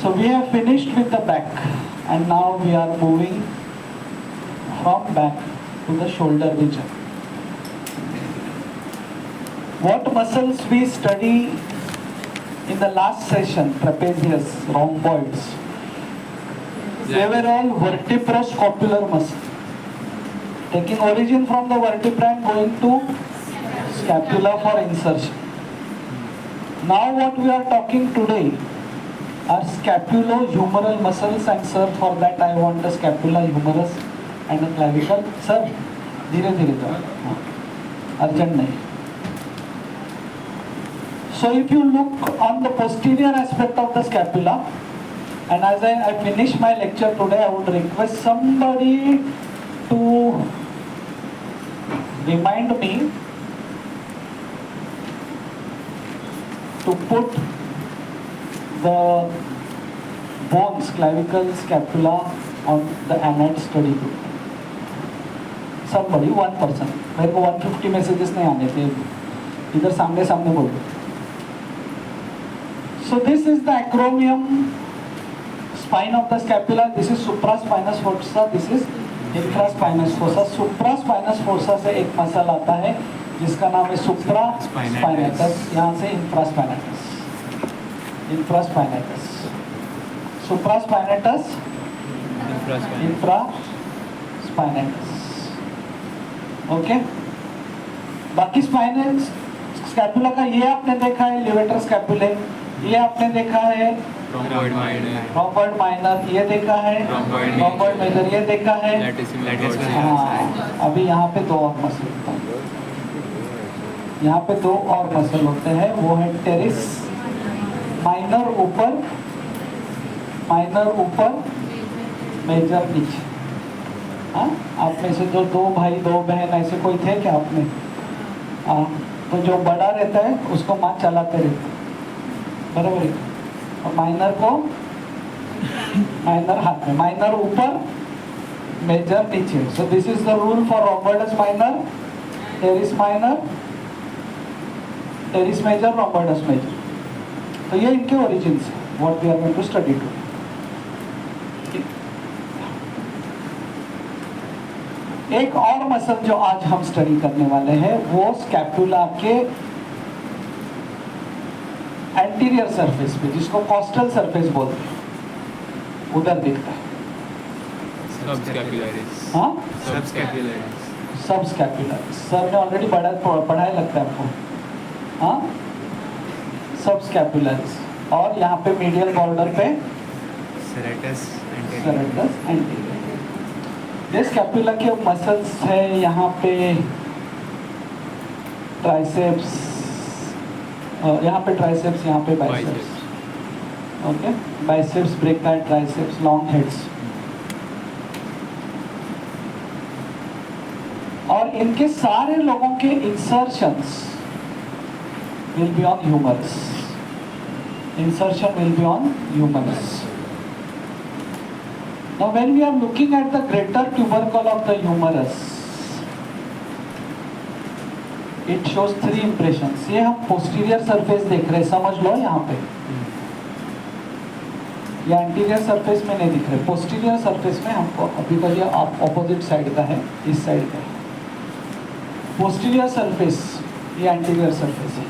So we have finished with the back and now we are moving from back to the shoulder region. What muscles we study in the last session? Trapezius, rhomboids. They were all vertebroscapular muscles. Taking origin from the vertebra and going to scapula for insertion. Now what we are talking today are scapulo-humeral muscles, and sir, for that I want a scapula, humerus and a clavicle. Sir, धीरे धीरे करो, urgent नहीं. So if you look on the posterior aspect of the scapula, and as I finish my lecture today, I would request somebody to remind me to put the bones, clavicle, scapula on the anite study group. Somebody, one person. मेरे को 150 messages नहीं आने थे, इधर सामने सामने बोलो. So this is the acromion spine of the scapula. This is supraspinous fossa. This is infraspinous fossa. Supraspinous fossa से एक मसल आता है जिसका नाम है supraspinatus. यहाँ से infraspinatus. Infraspinatus. Supraspinatus. Infraspinatus. Okay. बाकी स्पाइनल स्कैपुला का ये आपने देखा है लिवेटर स्कैपुले, ये आपने देखा है रॉम्बॉइड माइनर, ये देखा है रॉम्बॉइड मेजर, ये देखा है. हाँ, अभी यहाँ पे दो और मसल होते हैं. यहाँ पे दो और मसल होते हैं, वो है टेरिस माइनर ऊपर मेजर नीचे. हाँ, आप में से जो दो भाई दो बहन ऐसे कोई थे क्या आपने? तो जो बड़ा रहता है उसको माँ चलाते रहते, बराबर है. और माइनर हाथ में, माइनर ऊपर मेजर नीचे. So this is the rule for rhomboids minor, teres minor, teres major, rhomboids major. तो ये इनके ओरिजिन है, what we are going to study too. एक और मसल जो आज हम स्टडी करने वाले हैं वो स्कैपुला के एंटीरियर सरफेस पे, जिसको कॉस्टल सरफेस बोलते हैं, उधर दिखता है. हाँ, सबस्कैपुलरिस. सर ने ऑलरेडी पढ़ाया लगता है आपको. हाँ, सबस्कैपुलरिस. और यहाँ पे मीडियल बॉर्डर पे सेरेटस एंटीरियर. ये स्कैपुला के मसल्स है. यहाँ पे ट्राइसेप्स, यहाँ पे ट्राइसेप्स, यहाँ पे biceps. Okay, biceps, brachii, triceps, long heads. और इनके सारे लोगों के insertions will be on humerus. Insertion will be on humerus. Now when we are looking at the greater tubercle of the humerus, it shows three impressions. ये हम posterior surface देख रहे हैं, समझ लो यहाँ पे. ये anterior surface में नहीं दिख रहे, posterior surface में हमको अभी तो ये opposite side का है, इस side का है. Posterior surface ये anterior surface है.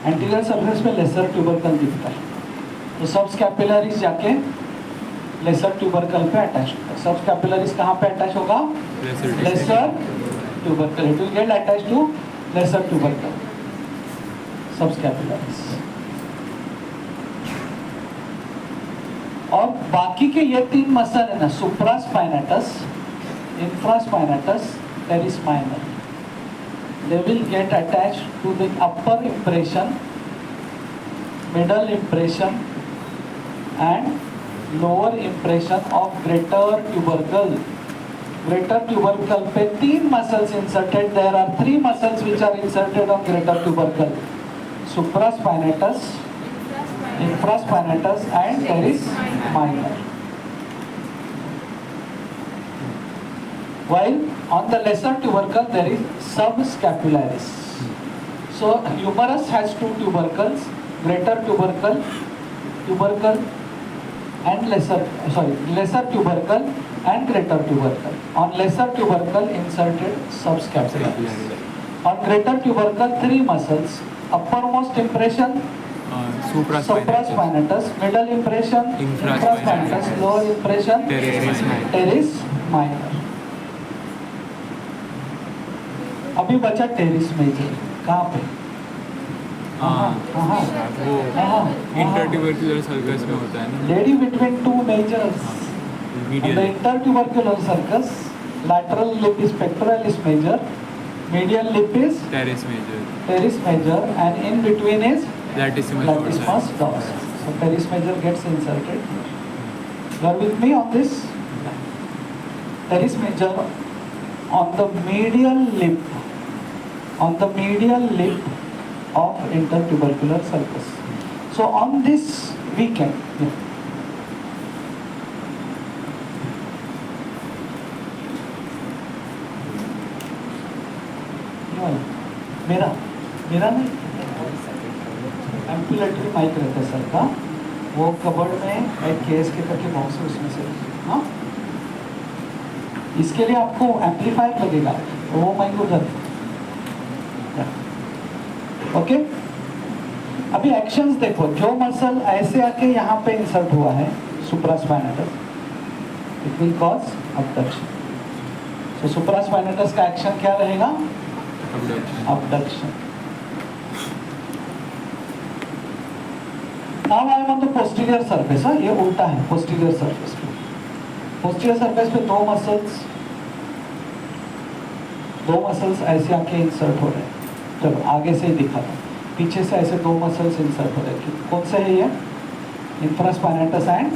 एंटीरियर सरफेस पे लेसर ट्यूबरकल दिखता है. तो सब स्कैपुलरिस जाके लेसर ट्यूबरकल पे अटैच होता है. सब स्कैपुलरिस कहाँ पे अटैच होगा? Lesser tubercle. It will get attach to lesser tubercle. Subscapularis. और बाकी के ये तीन मसल है ना, supraspinatus, infraspinatus, teres minor, they will get attached to the upper impression, middle impression and lower impression of greater tubercle. Greater tubercle पे तीन muscles inserted. There are three muscles which are inserted on greater tubercle: supraspinatus, infraspinatus and teres minor. While on the lesser tubercle there is subscapularis. So humerus has two tubercles, greater tubercle tubercle and lesser tubercle and greater tubercle. On lesser tubercle, inserted subscapularis. On greater tubercle, three muscles. Uppermost impression, supraspinatus. Middle impression, infraspinatus. Lower impression, teres minor. अभी बचा teres major. कहाँ पे? इंटरट्यूबरकुलर circus में होता है ना. Lady between two measures. The intertubercular sulcus, lateral lip is pectoralis major, medial lip is teres major, and in between is latissimus dorsal. So teres major gets inserted. You are with me on this? Teres major on the medial lip of intertubercular sulcus. So on this we can. मेरा नहीं, एम्पुलेटरी mic रहता है sir का, वो cupboard में एक case के करके बॉक्स है उसमें से. हाँ, इसके लिए आपको एम्पलीफायर लगेगा, तो वो माइक उधर. ओके, अभी एक्शंस देखो. जो मसल ऐसे आके यहाँ पे इंसर्ट हुआ है, supraspinatus, it will cause abduction. So supraspinatus का एक्शन क्या रहेगा? Abduction. Now I am on the posterior surface. हाँ, ये उल्टा है. Posterior surface पे. Posterior surface पे दो muscles ऐसे आके इंसर्ट हो रहे हैं. चलो आगे से ही दिखा था. पीछे से ऐसे दो मसल्स इंसर्ट हो रहे हैं. कौन से है ये? Infraspinatus and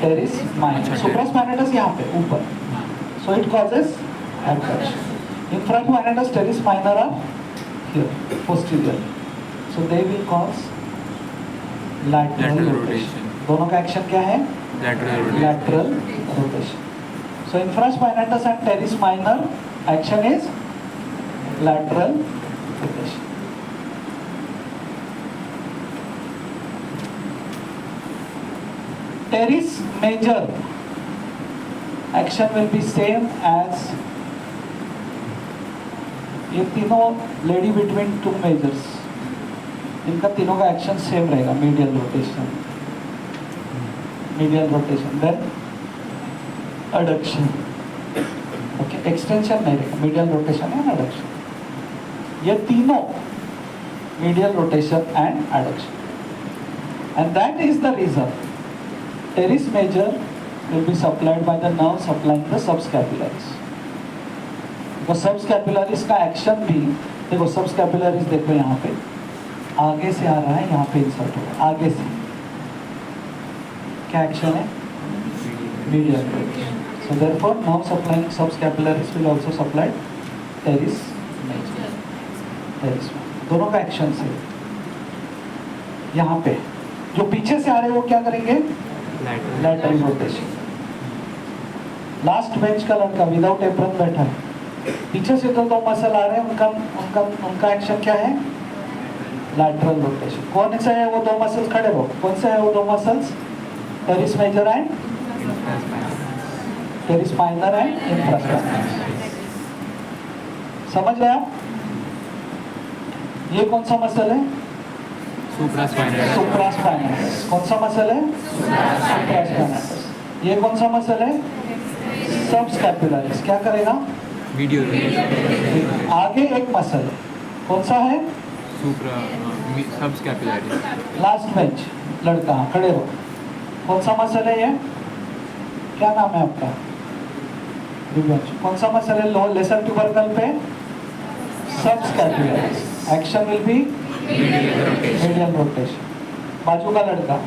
teres minor. Supraspinatus यहाँ पे ऊपर. So it causes abduction. Infraspinatus, teres minor are here, posterior. So they will cause lateral rotation. दोनों का एक्शन क्या है? Lateral rotation. So infraspinatus and teres minor action is lateral rotation. Teres major action will be same as ये तीनों lady between two measures, इनका तीनों का action same रहेगा. Medial rotation then adduction. Okay, extension नहीं रहेगा. मीडियल रोटेशन एंड एडक्शन, ये तीनों medial rotation and adduction. And that is the reason teres major will be supplied by the nerve supplying the subscapularis. तो subscapularis का action भी देखो. Subscapularis देखो यहाँ पे आगे से आ रहा है, यहाँ पे इंसर्ट हो रहा है आगे से. क्या एक्शन है? Medial. So therefore now supplying subscapularis will also supply teres major. दोनों का एक्शन से. यहाँ पे जो पीछे से आ रहे हैं वो क्या करेंगे? Lateral rotation. लास्ट बेंच का लड़का विदाउट एप्रन बैठा है, पीछे से दो मसल आ रहे हैं, उनका एक्शन क्या है? Lateral rotation. कौन से है वो दो मसल्स? खड़े हो. कौन से है वो दो muscles? Teres major and teres minor and infraspinous. समझ रहे आप? ये कौन सा मसल है? सुप्रास्पाइनस. कौन सा मसल है? सुप्रास्पाइनस. ये कौन सा मसल है? सबस्कैपुलरिस. क्या करेगा? आगे एक मसल है, कौन सा है? सबस्कैपुलरिस. लास्ट बेंच लड़का, खड़े हो. कौन सा मसल है ये? क्या नाम है आपका? दिव्यांश. कौन सा मसल है? लो लेसर ट्यूबरकल पे subscapularis. Action will be medial rotation. बाजू का लड़का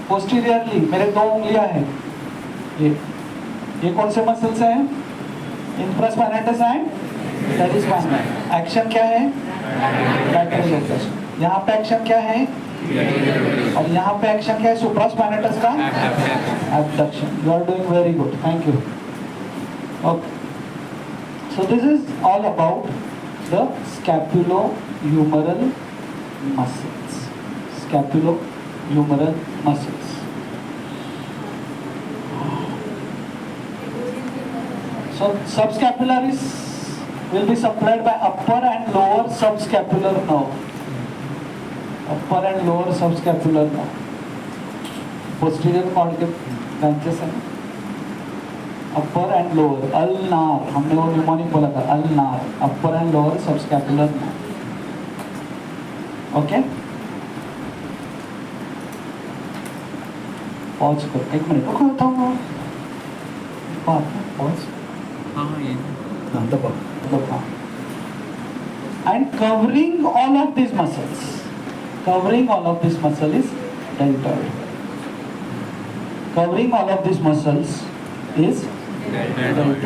पोस्टीरियरली, मेरे दो उंगलियां हैं, ये कौन से मसल्स हैं? Infraspinatus and teres minor. Action क्या है? Lateral rotation. यहाँ पे एक्शन क्या है? और यहाँ पे एक्शन क्या है? सुप्रास्पाइनेटस का abduction. You are doing very good, thank you. Okay, so this is all about the scapulo-humeral muscles. scapulo-humeral muscles. So subscapularis will be supplied by upper and lower subscapular nerve. Upper and lower subscapular nerve. Posterior cord के branches हैं. Upper and lower. Ulnar. हमने वो mnemonic बोला था. Ulnar. Upper and lower subscapular nerve. Okay? Pause करो. एक minute. रुको तो. Pause. हाँ ये and covering all of these muscles is deltoid. Covering all of these muscles is deltoid.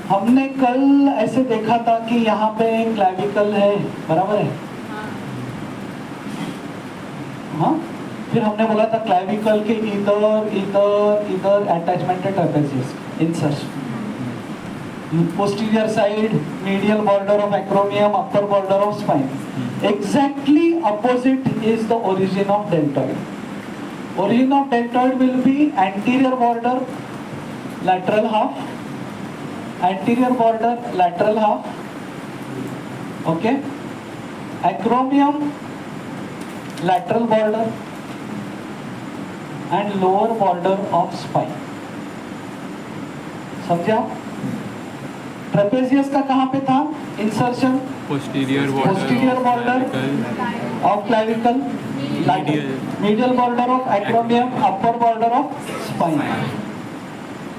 हमने कल ऐसे देखा था कि यहाँ पे क्लैविकल है, बराबर है? हाँ, फिर हमने बोला था क्लैविकल के इधर अटैचमेंट है trapezius, insertion. Posterior side, medial border of acromion, upper border of spine. Exactly opposite is the origin of deltoid. Origin of deltoid will be anterior border, lateral half, anterior border, lateral half. Okay? Acromion, lateral border, and lower border of spine. समझा? Trapezius का कहाँ पे था? Insertion posterior border of clavicle, medial border of acromion, upper border of spine.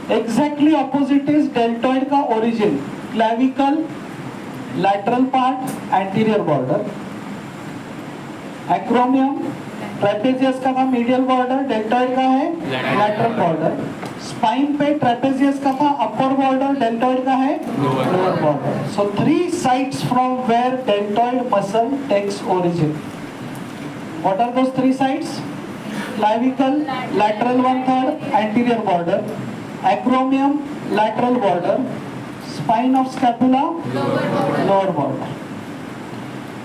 Exactly opposite is deltoid का origin. Clavicle, lateral part, anterior border. Acromion, trapezius का था medial border, deltoid का है lateral border. स्पाइन पे trapezius का था upper border, deltoid का है lower border. So 3 sites from where deltoid muscle takes origin. What are those 3 sites? Clavicle, lateral 1/3, anterior border. Acromion, lateral border. Spine of scapula, lower border.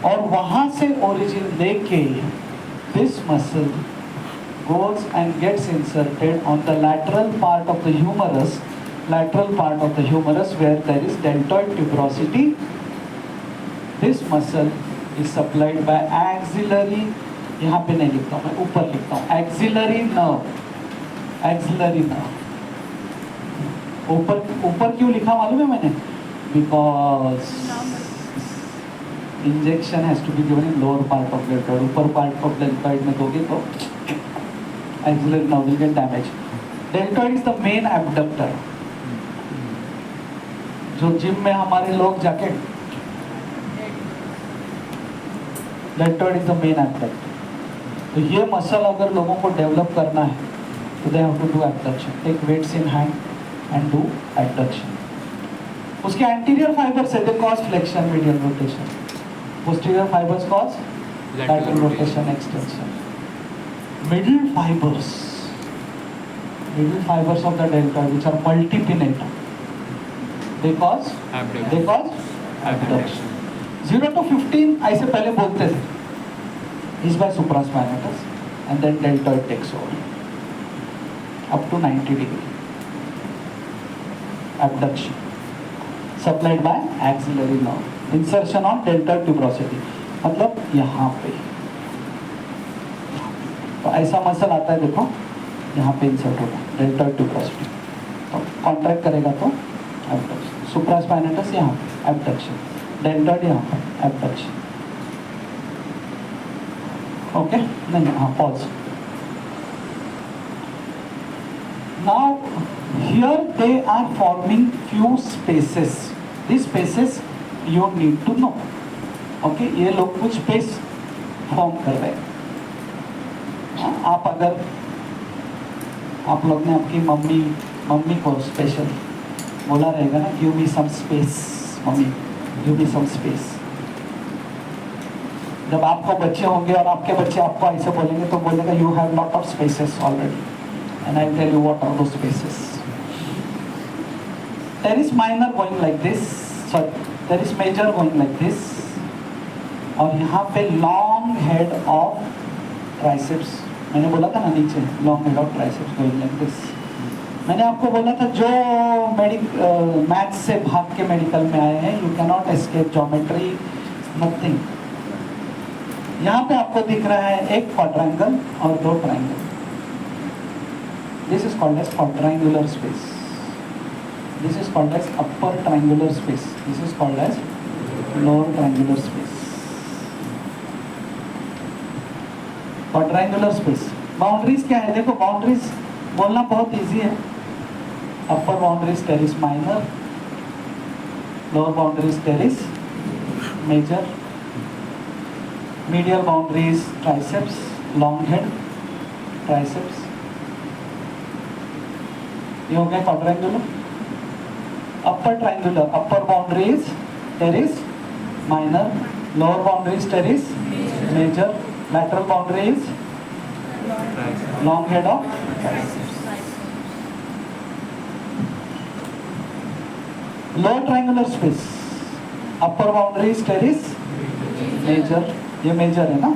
और वहां से origin लेके this muscle goes and gets inserted on the lateral part of the humerus where there is deltoid tuberosity. This muscle is supplied by axillary, यहाँ पे नहीं लिखता हूँ मैं, ऊपर लिखता हूँ axillary nerve. ऊपर क्यों लिखा मालूम है मैंने? Because injection has to be given in lower part of deltoid. ऊपर part of deltoid में दोगे तो axillary nerve will get damaged. Deltoid is the main abductor. जो जिम में हमारे लोग जाके deltoid is the main abductor. तो ये मसल अगर लोगों को डेवलप करना है तो they have to do abduction. Take weights in hand and do abduction. उसके anterior fibers से they cause flexion, medial rotation. Posterior fibers cause lateral rotation, extension. Middle fibers of the deltoid, which are multipinnate, they cause abduction. 0 to 15 ऐसे पहले बोलते थे, is by supraspinatus, and then deltoid takes over up to 90 degree. Abduction supplied by axillary nerve. Insertion on deltoid tuberosity, मतलब यहाँ पे. तो ऐसा muscle आता है, देखो यहाँ पे इंसर्ट होगा डेल्टॉइड ट्यूबरोसिटी. तो कॉन्ट्रैक्ट करेगा तो एब्डक्शन. सुप्रास्पाइनेटस यहाँ पे एब्डक्शन, डेल्टॉइड यहाँ पे एब्डक्शन. ओके, नहीं हाँ, pause. Now here they are forming few spaces. This spaces you need to know. Okay, ये लोग कुछ स्पेस फॉर्म कर रहे हैं. आप अगर आप लोग ने आपकी मम्मी को स्पेशल बोला रहेगा ना, give me some space mummy, give me some space. जब आपको बच्चे होंगे और आपके बच्चे आपको ऐसे बोलेंगे तो बोलेगा you have lot of spaces already, and I tell you what are those spaces. There is minor going like this, sorry there is major going like this, और यहाँ पे लॉन्ग हेड ऑफ ट्राइसेप्स, मैंने बोला था ना नीचे, long head of triceps going like this. मैंने आपको बोला था जो मैथ्स से भाग के मेडिकल में आए हैं, you can not escape geometry, nothing. यहाँ पे आपको दिख रहा है एक क्वाड्रेंगल और दो triangle. This is called as quadrangular space, this is called as upper triangular space, this is called as lower triangular space. Quadrangular space, boundaries क्या है? देखो बाउंड्रीज बोलना बहुत इजी है। Upper boundaries teres minor, lower boundaries teres major, medial boundaries triceps, long head, triceps। ये हो गया quadrangular। upper triangular, upper boundaries teres minor, lower boundaries teres major, lateral boundaries long head of triceps। lower triangular space, upper boundaries teres major, ये major है ना।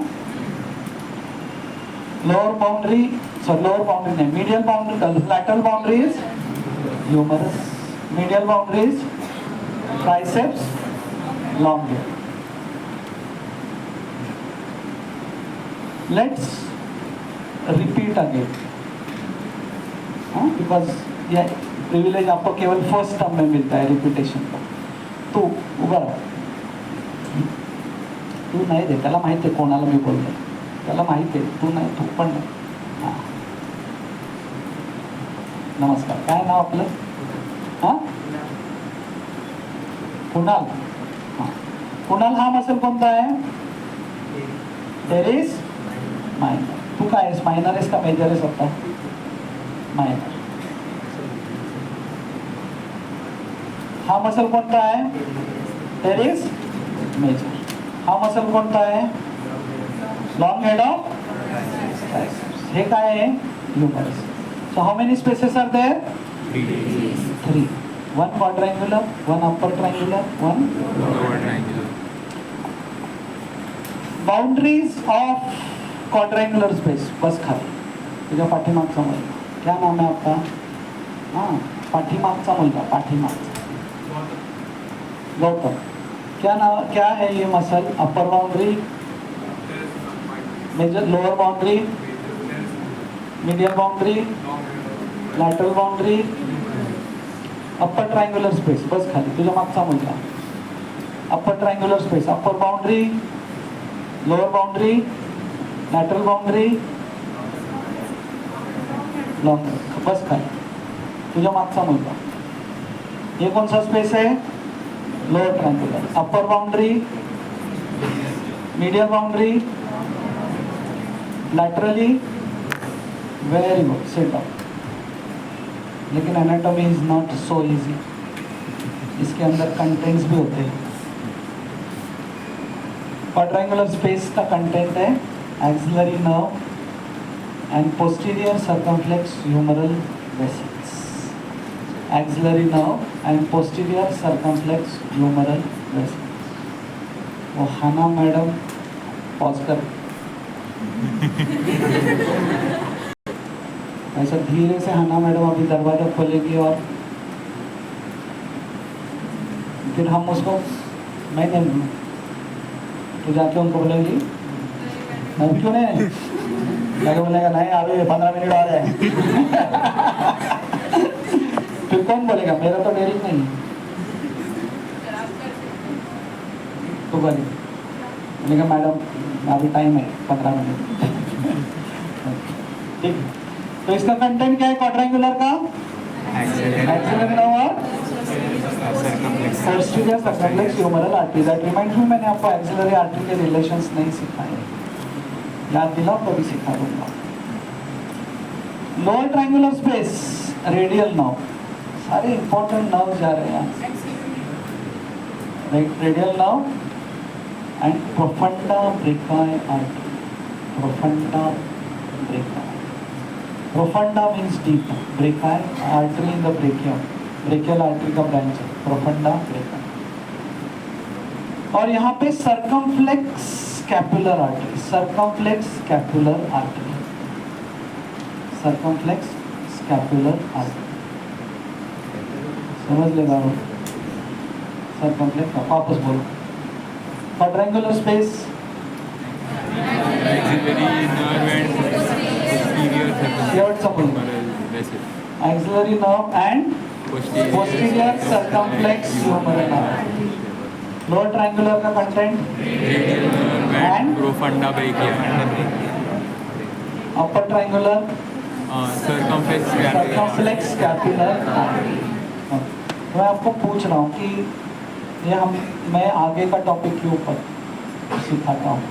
Lower boundary, sorry lower boundary नहीं, medial boundary, lateral boundaries humerus, medial boundaries triceps, long head. Let's repeat again, because ये privilege आपको केवल first term में मिलता है रिपीटेशन का। तो उभा तू नाही दे, त्याला माहिती आहे कोणाला मी बोलतो, त्याला माहिती आहे, तू नाही, तू पण नाही। हां नमस्कार, काय नाव आपलं? हां कुणाल। हां कुणाल, हा मसल कोणता आहे? Teres minor. तू काय आहेस, मायनर आहेस का मेजर आहेस आता? मायनर। हा मसल कोणता आहे? Teres major. हा मसल कोणता आहे? Long head of triceps. हे काय आहे? Humerus. So how many spaces are there? 3। One quadrangular, one upper triangular, one lower triangular. Boundaries of quadrangular space. बस खाली तुझ्या पाठीमागचा मुलगा, क्या नाम है आपका? हां पाठीमागचा मुलगा, पाठीमागचा गौतम। क्या नाम, क्या है ये muscle? Upper boundary, major, lower boundary, medial boundary, lateral boundary, upper triangular space. बस खाली तुझ्या मागचा मुलगा। Upper triangular space, upper boundary, lower boundary, lateral boundary, long. बस खाली तुझ्या मागचा मुलगा। ये कौन सा स्पेस है? Lower triangular. Upper boundary, medial boundary, laterally, very good, sit down. लेकिन anatomy is not so easy, इसके अंदर कंटेंट्स भी होते हैं। क्वाड्रेंगुलर स्पेस का कंटेंट है axillary nerve and posterior circumflex humeral vessels. Axillary nerve and posterior circumflex humeral vessels. वो हाना मैडम पॉज कर ऐसा धीरे से हाना मैडम अभी दरवाजा खोलेगी और फिर हम उसको, मैं नहीं, तो जाके उनको बोलेगी मैं क्यों नहीं, जाके बोलेगा नहीं अभी 15 मिनट आ रहे हैं। फिर कौन बोलेगा? मेरा तो डेरी नहीं है। तो बोलेगा मैडम अभी टाइम है 15 मिनट। ठीक, तो इसका कंटेंट क्या है क्वाड्रेंगुलर का? Axillary nerve, posterior circumflex humeral artery. That reminds me, मैंने आपको एक्सिलरी आर्टरी के रिलेशंस नहीं सिखाए, याद दिलाओ कभी सिखा दूंगा। Lower triangular space, radial nerve, सारे इंपॉर्टेंट नर्व जा रहे हैं। Radial nerve and profunda brachii artery. Profunda brachii, profunda means deep, brachii artery in the brachium, brachial artery का ब्रांच है प्रोफंडा ब्रेकाई। और यहाँ पे circumflex scapular artery, circumflex scapular artery, circumflex scapular artery, समझ लेगा वो सर्कमफ्लेक्स। वापस बोलो, quadrangular space, axillary nerve and posterior शेवटचा बोलो, vessel, axillary nerve and posterior circumflex humeral artery. Lower triangular का content radial nerve and profunda brachii, upper triangular circumflex scapular artery. मैं आपको पूछ रहा हूँ कि ये मैं आगे का टॉपिक के ऊपर सिखाता हूँ,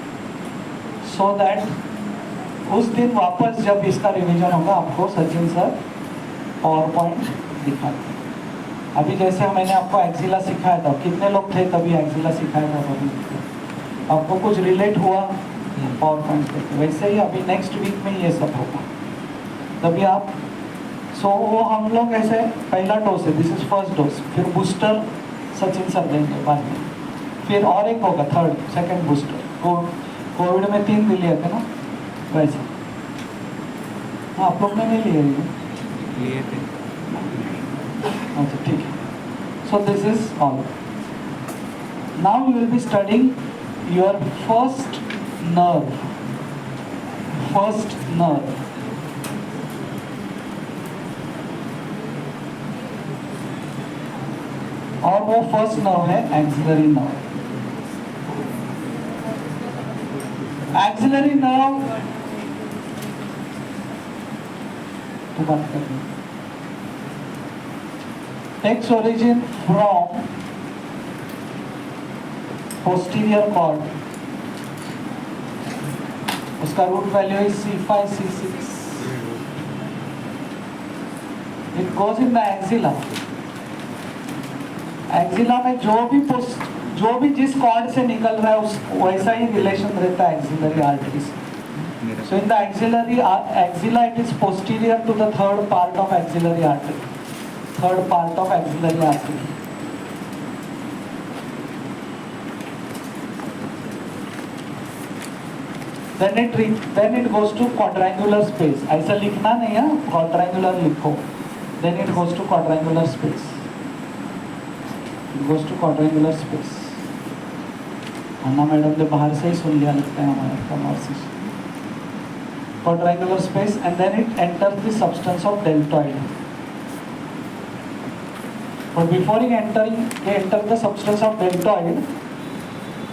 सो दैट उस दिन वापस जब इसका रिवीजन होगा आपको सचिन सर पावर पॉइंट दिखाते हैं। अभी जैसे मैंने आपको एक्सिला सिखाया था, कितने लोग थे तभी एक्सिला सिखाया था तभी आपको कुछ रिलेट हुआ पावर पॉइंट पे, वैसे ही अभी नेक्स्ट वीक में ये सब होगा तभी आप वो हम लोग ऐसे पहला डोज है, दिस इज फर्स्ट डोज, फिर बूस्टर सचिन सर देंगे बाद में, फिर और एक होगा थर्ड सेकंड बूस्टर। कोविड में 3 लिए थे ना वैसे। हाँ आप लोग ने नहीं लिए थे। अच्छा ठीक है। सो this is all. Now you will be studying your first nerve, first nerve. और वो फर्स्ट नर्व है एक्सिलरी नर्व। एक्सिलरी नर्व तो बात करते हैं, takes origin from posterior cord, उसका root value is C5 C6, it goes in the axilla। Axilla में जो भी जिस कॉर्ड से निकल रहा है उस वैसा ही रिलेशन रहता है एक्सिलरी आर्टरी से। So in the axilla it is posterior to the third part of axillary artery, third part of axillary artery. then it goes to quadrangular space, ऐसा लिखना नहीं है, quadrangular लिखो, then it goes to quadrangular space, it goes to quadrangular space। Anna madam ने बाहर से ही सुन लिया लगता है हमारे conversation. quadrangular space and then it enters the substance of deltoid, but before it enter the substance of deltoid,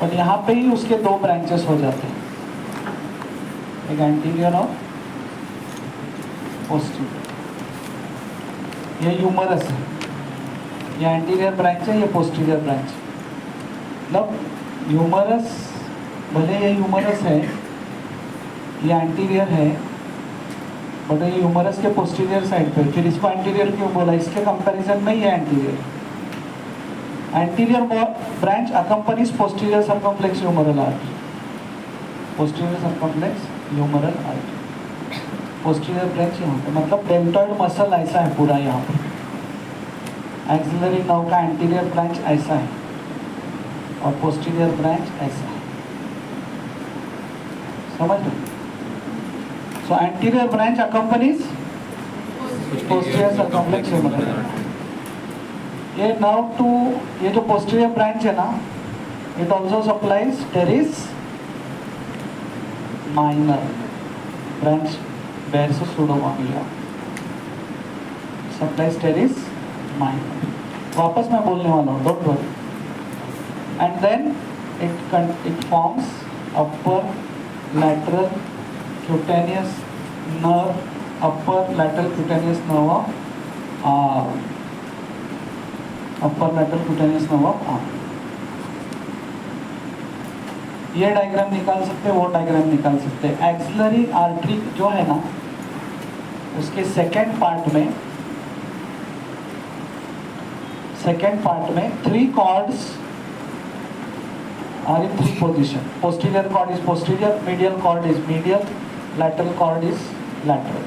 but यहाँ पे ही उसके 2 ब्रांचेस हो जाते हैं, एक एंटीरियर और पोस्टीरियर। ये ह्यूमरस है, ये एंटीरियर ब्रांच है, ये पोस्टीरियर ब्रांच। मतलब ह्यूमरस, भले ये ह्यूमरस है, ये एंटीरियर है, बट ये ह्यूमरस के पोस्टीरियर साइड पे, फिर इसको एंटीरियर क्यों बोला, इसके कंपैरिजन में ये anterior branch accompanies posterior circumflex humeral artery, posterior circumflex humeral artery, posterior branch यहाँ पे, मतलब डेल्टॉइड मसल ऐसा है पूरा यहाँ पे, एक्सिलरी नर्व का एंटीरियर ब्रांच ऐसा है और पोस्टीरियर ब्रांच ऐसा है, समझ लो। So anterior branch accompanies posterior circumflex humeral artery. ये नर्व टू, ये जो पोस्टीरियर ब्रांच है ना, it also supplies teres minor branch bears pseudoganglion, supplies teres minor. वापस मैं बोलने वाला हूँ, don't worry. And then it forms upper lateral cutaneous nerve, upper lateral cutaneous nerve of arm, upper lateral cutaneous nerve of arm। ये diagram निकाल सकते हैं, वो डायग्राम निकाल सकते हैं। एक्सिलरी आर्टरी जो है ना, उसके सेकेंड पार्ट में 3 chords are in 3 position. Posterior cord is posterior, medial cord is medial, lateral cord is lateral।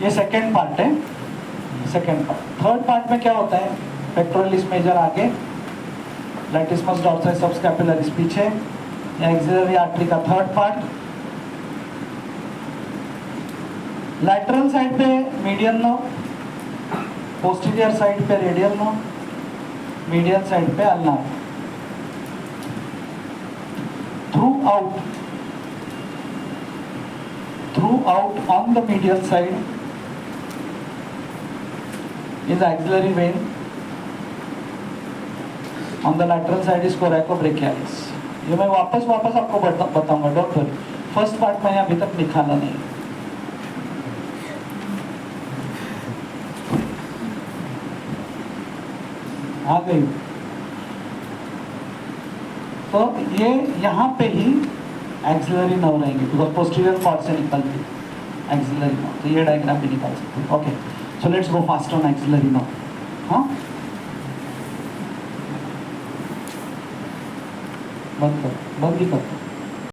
ये सेकेंड पार्ट है, सेकेंड पार्ट। थर्ड पार्ट में क्या होता है, पेक्टोरलिस मेजर आगे, लैटिसमस डॉर्साई सबस्कैपुलरिस पीछे, एक्सिलरी आर्टरी का थर्ड पार्ट, लैटरल साइड पे मीडियल नर्व, पोस्टीरियर साइड पे रेडियल नर्व, मीडियल साइड पे ulnar. Throughout on the medial side is axillary vein. On the lateral side is coracobrachialis. ये मैं वापस आपको बताऊंगा, डोंट वरी। फर्स्ट पार्ट मैंने अभी तक निकाला नहीं। आ गई। तो ये यहाँ पे ही एक्सिलरी नर्व रहेंगे, बिकॉज पोस्टीरियर कॉर्ड से निकलती एक्सिलरी नर्व, तो ये डायग्राम भी निकाल सकते हैं। Okay, so let's go fast on axillary nerve. हाँ, बंद ही कर।